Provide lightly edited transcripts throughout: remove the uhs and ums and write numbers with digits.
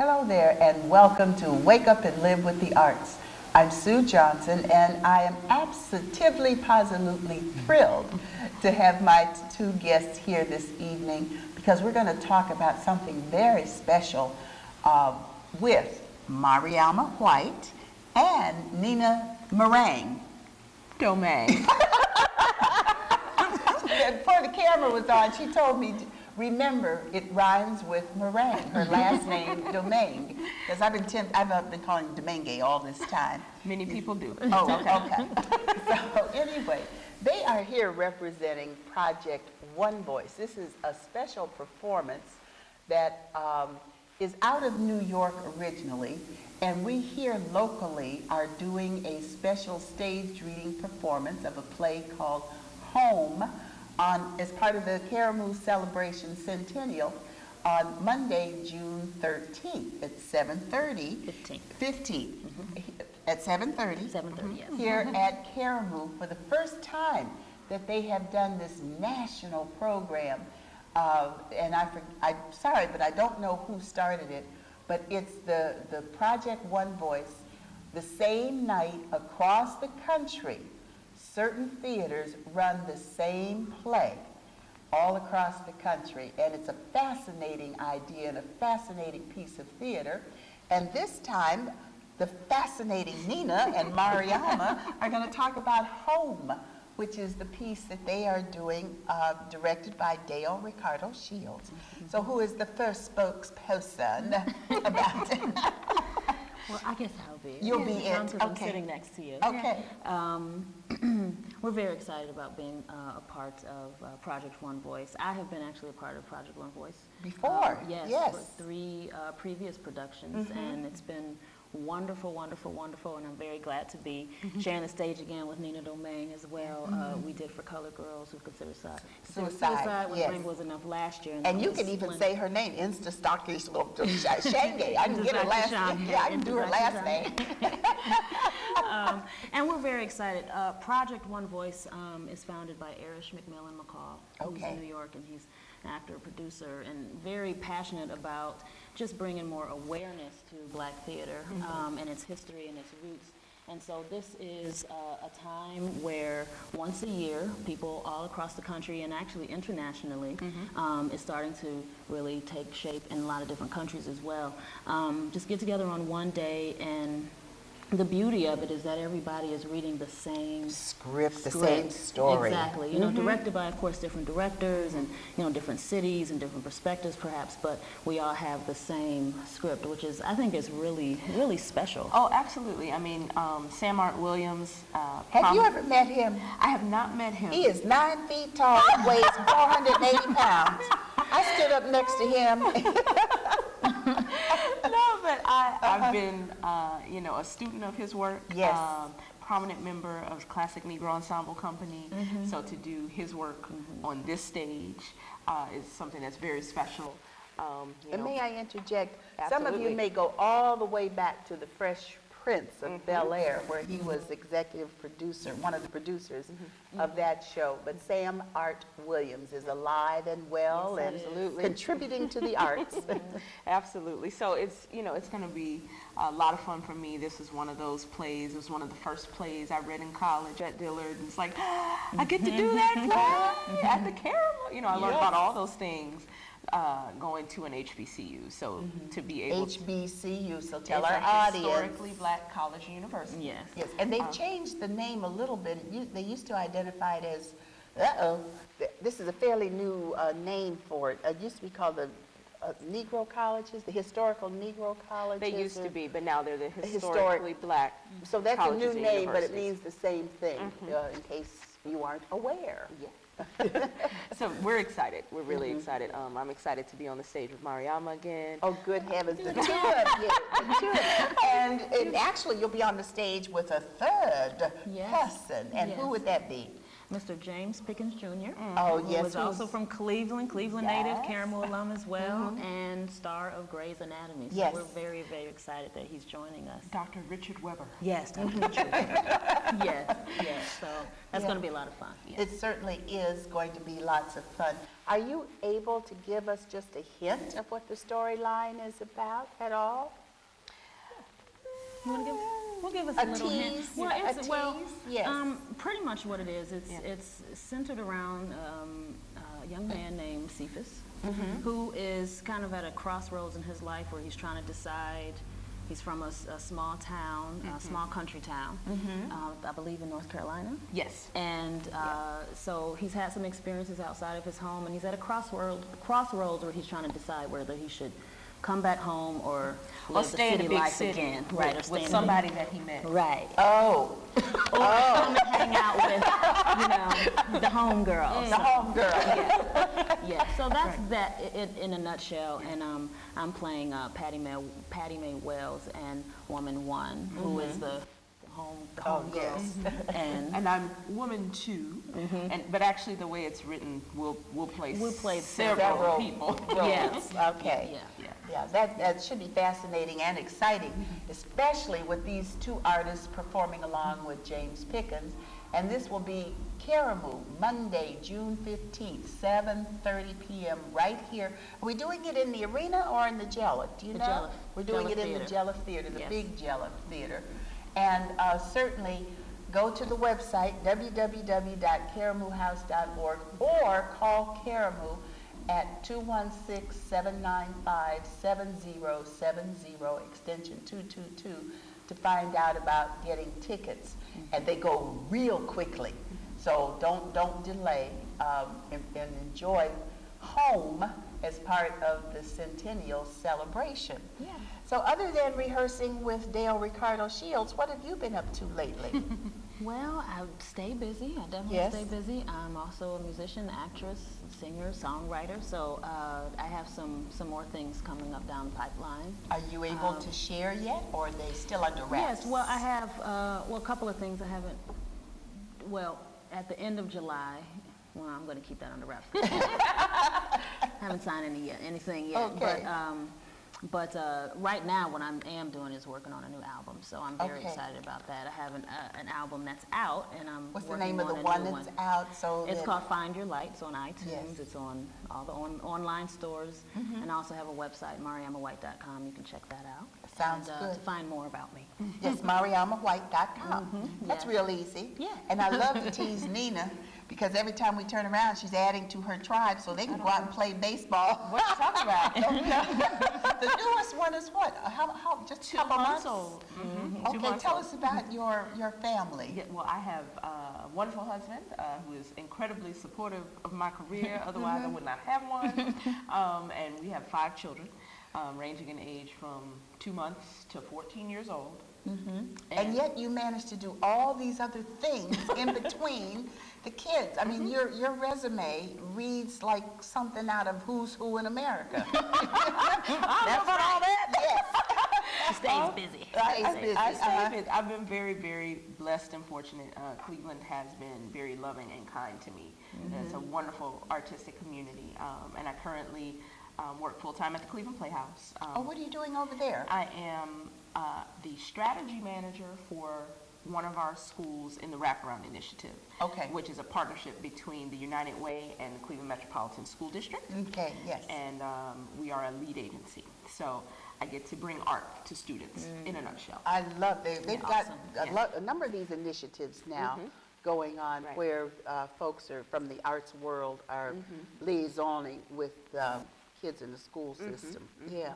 Hello there, and welcome to Wake Up and Live with the Arts. I'm Sue Johnson, and I am absolutely, positively thrilled to have my two guests here this evening because we're going to talk about something very special with Mariama Whyte and Nina Dominque. Before the camera was on, she told me, remember, it rhymes with meringue, her last name, Domingue, because I've been calling Domingue all this time. Many people do. Oh, okay. So anyway, they are here representing Project One Voice. This is a special performance that is out of New York originally, and we here locally are doing a special stage reading performance of a play called Home as part of the Caramoo Celebration Centennial on Monday, June 13th at 7:30. 15th. At 7:30. 7:30, yes. Here at Caramoo for the first time that they have done this national program. And I'm sorry, but I don't know who started it, but it's the Project One Voice. The same night across the country, certain theaters run the same play all across the country, and it's a fascinating idea and a fascinating piece of theater. And this time, the fascinating Nina and Mariama are going to talk about Home, which is the piece that they are doing, directed by Dale Ricardo Shields. So who is the first spokesperson about it? Well, I guess I'll be. You'll be it. I'm Okay. sitting next to you. Okay. We're very excited about being a part of Project One Voice. I have been actually a part of Project One Voice Before, yes, yes. for 3 previous productions, and it's been wonderful, wonderful, wonderful, and I'm very glad to be sharing the stage again with Nina Domingue as well. We did For Color Girls Who Consider Suicide when yes. Rainbow was enough last year. And you can even say her name, Insta Stocky Shange. I can get her last name. Yeah, I can do her last name. And we're very excited. Project One Voice is founded by Erich McMillan McCall, who's in New York, and he's an actor, producer, and very passionate about just bringing more awareness to Black theater and its history and its roots. And so this is a time where once a year, people all across the country and actually internationally is starting to really take shape in a lot of different countries as well. Just get together on one day, and the beauty of it is that everybody is reading the same script, the same story. Exactly. You know, directed by, of course, different directors and, you know, different cities and different perspectives perhaps, but we all have the same script, which is, I think, is really, really special. Oh, absolutely. I mean, Sam Art Williams. Have you ever met him? I have not met him. He is 9 feet tall and weighs 480 pounds. I stood up next to him. No, but I've been, a student of his work. Yes. Prominent member of Classic Negro Ensemble Company. So to do his work on this stage is something that's very special. And may I interject? Absolutely. Some of you may go all the way back to the Fresh Prince of Bel-Air, where he was executive producer, one of the producers of that show. But Sam Art Williams is alive and well and contributing to the arts. Absolutely. So it's going to be a lot of fun for me. This is one of those plays. It was one of the first plays I read in college at Dillard. And it's like, I get to do that play at the Caramoo. I learned about all those things. Going to an HBCU, so to be able HBCU, so tell it's our a audience. Historically Black college university. Yes. Yes, and they've changed the name a little bit. They used to identify it as, this is a fairly new name for it. It used to be called the Negro colleges, the historical Negro colleges. They used to be, but now they're the historically Black So that's a new colleges and name, but it universities. means the same thing, in case you aren't aware. Yeah. So we're excited. We're really excited. I'm excited to be on the stage with Mariama again. Oh, good heavens, the two of you, the two of you. And actually, you'll be on the stage with a third person, and who would that be? Mr. James Pickens Jr. Oh, who yes, was also from Cleveland native, Yes. Caramel alum as well, and star of Grey's Anatomy. So Yes. we're very, very excited that he's joining us. Dr. Richard Weber. Yes, Dr. Richard. Yes, yes. So that's Yeah. going to be a lot of fun. It certainly is going to be lots of fun. Are you able to give us just a hint of what the storyline is about at all? You want to give? We'll give us A a little hint. tease? Well, A it's, well, tease? Yes. pretty much what it is. Yeah. It's centered around a young man named Cephas, who is kind of at a crossroads in his life where he's trying to decide. He's from a small town, a small country town, I believe in North Carolina. Yes. And so he's had some experiences outside of his home, and he's at a crossroads where he's trying to decide whether he should come back home or live the stay in city a big life city again. Right, or stay with in a somebody that he met. big- Right. Oh, Or come and hang out with, the home girls. the homegirl. Yeah, so that's that in a nutshell. And I'm playing Patty Mae Wells and Woman One, who is the home Oh, girl. yes. And I'm woman 2, but actually the way it's written, we'll play Several several people. roles. Yes. Okay. Yeah. Yeah, that should be fascinating and exciting, especially with these two artists performing along with James Pickens. And this will be Karamu, Monday, June 15th, 7:30 p.m. right here. Are we doing it in the arena or in the Jella? Do you The know? Jella. We're doing Jella it in the Theater. Jella Theater, the Yes. big Jella Theater. And certainly go to the website, www.karamuhouse.org, or call Karamu at 216-795-7070, extension 222, to find out about getting tickets. And they go real quickly, so don't delay, and enjoy home as part of the centennial celebration. Yeah. So other than rehearsing with Dale Ricardo Shields, what have you been up to lately? Well, I stay busy. I definitely Yes. stay busy. I'm also a musician, actress, singer, songwriter. So I have some more things coming up down the pipeline. Are you able to share yet, or are they still under wraps? Yes, well, I have, a couple of things I haven't, well, at the end of July, well, I'm going to keep that under wraps. I haven't signed anything yet. Okay. But right now, what I am doing is working on a new album, so I'm very Okay. excited about that. I have an album that's out, and I'm What's the working name of the on a one new that's out? So It's that- called Find Your Light. It's on iTunes. Yes. It's on all the online stores, and I also have a website, mariamawhite.com. You can check that out. Sounds and, good. To find more about me. Yes, mariamawhite.com. That's yeah. real easy. Yeah. And I love to tease Nina, because every time we turn around, she's adding to her tribe so they can go out and play baseball. What you talking about? The newest one is what? How just 2 a couple months months? old. Okay, tell us about your family. Yeah, well, I have a wonderful husband who is incredibly supportive of my career. Otherwise, I would not have one. And we have 5 children, ranging in age from 2 months to 14 years old. And yet you managed to do all these other things in between the kids. I mean, your resume reads like something out of Who's Who in America. That's all that? Yes. She stays busy. Stays busy. I say Uh-huh. that I've been very, very blessed and fortunate. Cleveland has been very loving and kind to me. It's a wonderful artistic community, and I currently work full-time at the Cleveland Playhouse. Oh, what are you doing over there? I am the strategy manager for one of our schools in the Wraparound Initiative, Okay. which is a partnership between the United Way and the Cleveland Metropolitan School District. Okay, yes. And we are a lead agency. So I get to bring art to students in a nutshell. I love, they've got Awesome. a number of these initiatives now going on Right. where folks are from the arts world are liaisoning with kids in the school system. Yeah.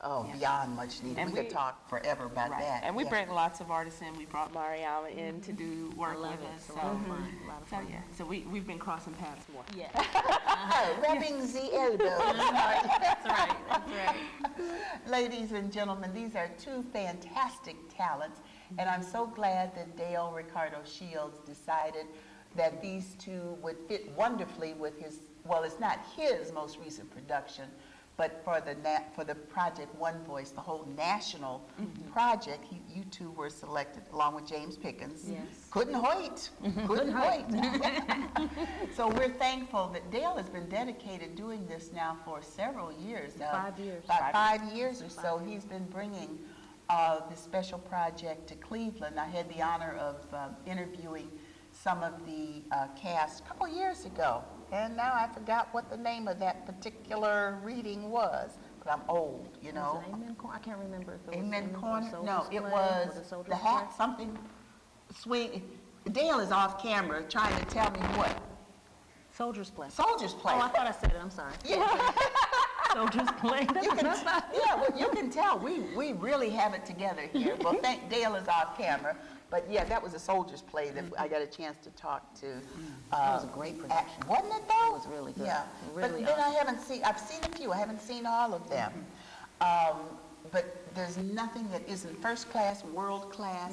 Oh, beyond much needed. And We could we- talk forever about Right. that. And we yeah. bring lots of artists in. We brought Mariama in to do work I love with it. us. It's a lot of fun. A lot of fun. yeah. So we've been crossing paths more. Yeah. Rubbing the elbows. That's right. That's right. Ladies and gentlemen, these are 2 fantastic talents, and I'm so glad that Dale Ricardo Shields decided that these 2 would fit wonderfully with his, well, it's not his most recent production, But for the Project One Voice, the whole national project, you two were selected along with James Pickens. Yes. Couldn't wait. Couldn't wait. So we're thankful that Dale has been dedicated doing this now for several years now. 5 years. About 5 years or so. He's been bringing this special project to Cleveland. I had the honor of interviewing some of the cast a couple years ago. And now I forgot what the name of that particular reading was. But I'm old, you know. Was it Amen Corner? I can't remember if it was Amen Corner? Soldier's No, it Play. was it Soldier's the hat, Play? something swing. Dale is off camera trying to tell me what. Soldier's Play. Soldier's Play. Oh, I thought I said it. I'm sorry. Yeah. Soldier's Play. You can, yeah, well, you can tell we really have it together here. Well, thank Dale is off camera. But yeah, that was a Soldier's Play that I got a chance to talk to. That was a great production. Wasn't it though? It was really good. Yeah, Really but then I've seen a few. I haven't seen all of them. But there's nothing that isn't first class, world class.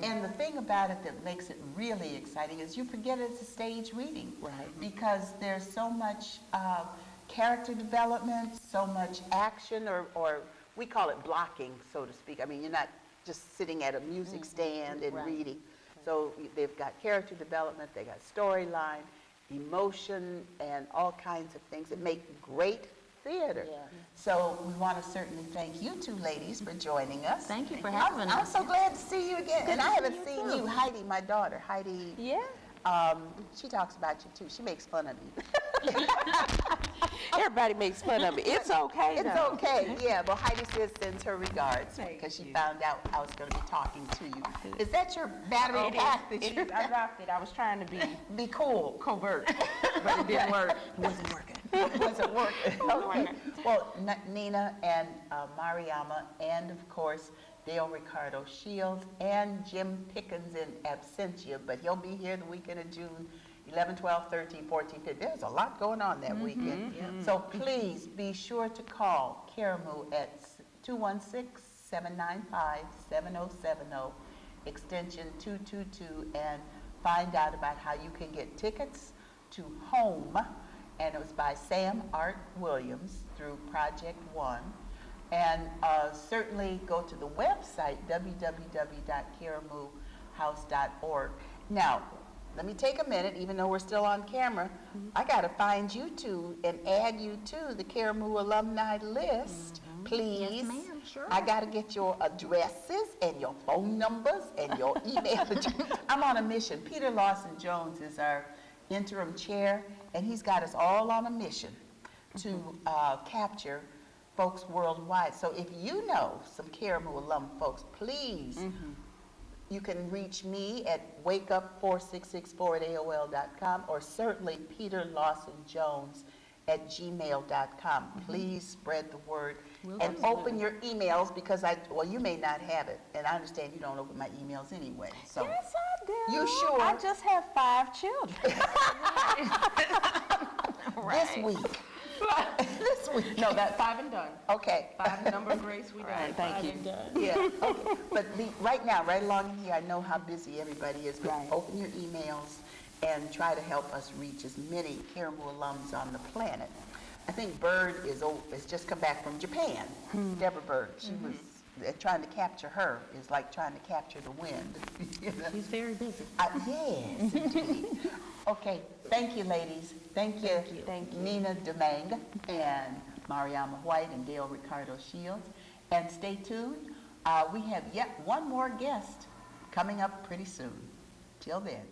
And the thing about it that makes it really exciting is you forget it's a stage reading. Right. Because there's so much character development, so much action, or we call it blocking, so to speak. I mean, you're not just sitting at a music stand and Right. reading. So they've got character development, they got storyline, emotion, and all kinds of things that make great theater. Yeah. So we want to certainly thank you two ladies for joining us. Thank you for having I'm us. so glad to see you again. And to I see haven't you seen too. you, Heidi, my daughter. Heidi, Yeah. she talks about you too. She makes fun of me. Everybody makes fun of me. It's okay. It's though. okay, yeah. Well, Heidi says sends her regards Thank because she you. found out I was going to be talking to you. Is that your battery It pack that is. you I dropped it. I was trying to be cool? covert, but it didn't work. It wasn't working. It wasn't working. Okay. Well, Nina and Mariama, and of course Dale Ricardo Shields and Jim Pickens in absentia, but he'll be here the weekend of June 11, 12, 13, 14, 15. There's a lot going on that weekend. So please be sure to call Karamu at 216-795-7070, extension 222, and find out about how you can get tickets to Home. And it was by Sam Art Williams through Project One. And certainly go to the website, www.karamuhouse.org. Now, let me take a minute, even though we're still on camera. I got to find you two and add you to the Karamu alumni list, please. Yes, ma'am, sure. I got to get your addresses and your phone numbers and your email address. I'm on a mission. Peter Lawson Jones is our interim chair, and he's got us all on a mission to capture folks worldwide. So if you know some Karamu alum folks, please, you can reach me at wakeup4664@aol.com, or certainly Peter Lawson Jones at gmail.com. Please spread the word and open your emails, because you may not have it, and I understand you don't open my emails anyway. So Yes, I do. You sure? I just have 5 children. this week, this week. No, that 5 and done. Okay. 5 number of grace, we done. Right, Thank 5 you. and done. Yeah, okay. But right now, right along in here, I know how busy everybody is. But Right. open your emails and try to help us reach as many Karamu alums on the planet. I think Bird has just come back from Japan. Deborah Bird. She was trying to capture her is like trying to capture the wind. You know? He's very busy. Yes, indeed. Okay, thank you, ladies. Thank you, Thank you. Nina Domingue and Mariama Whyte and Dale Ricardo Shields. And stay tuned. We have yet one more guest coming up pretty soon. Till then.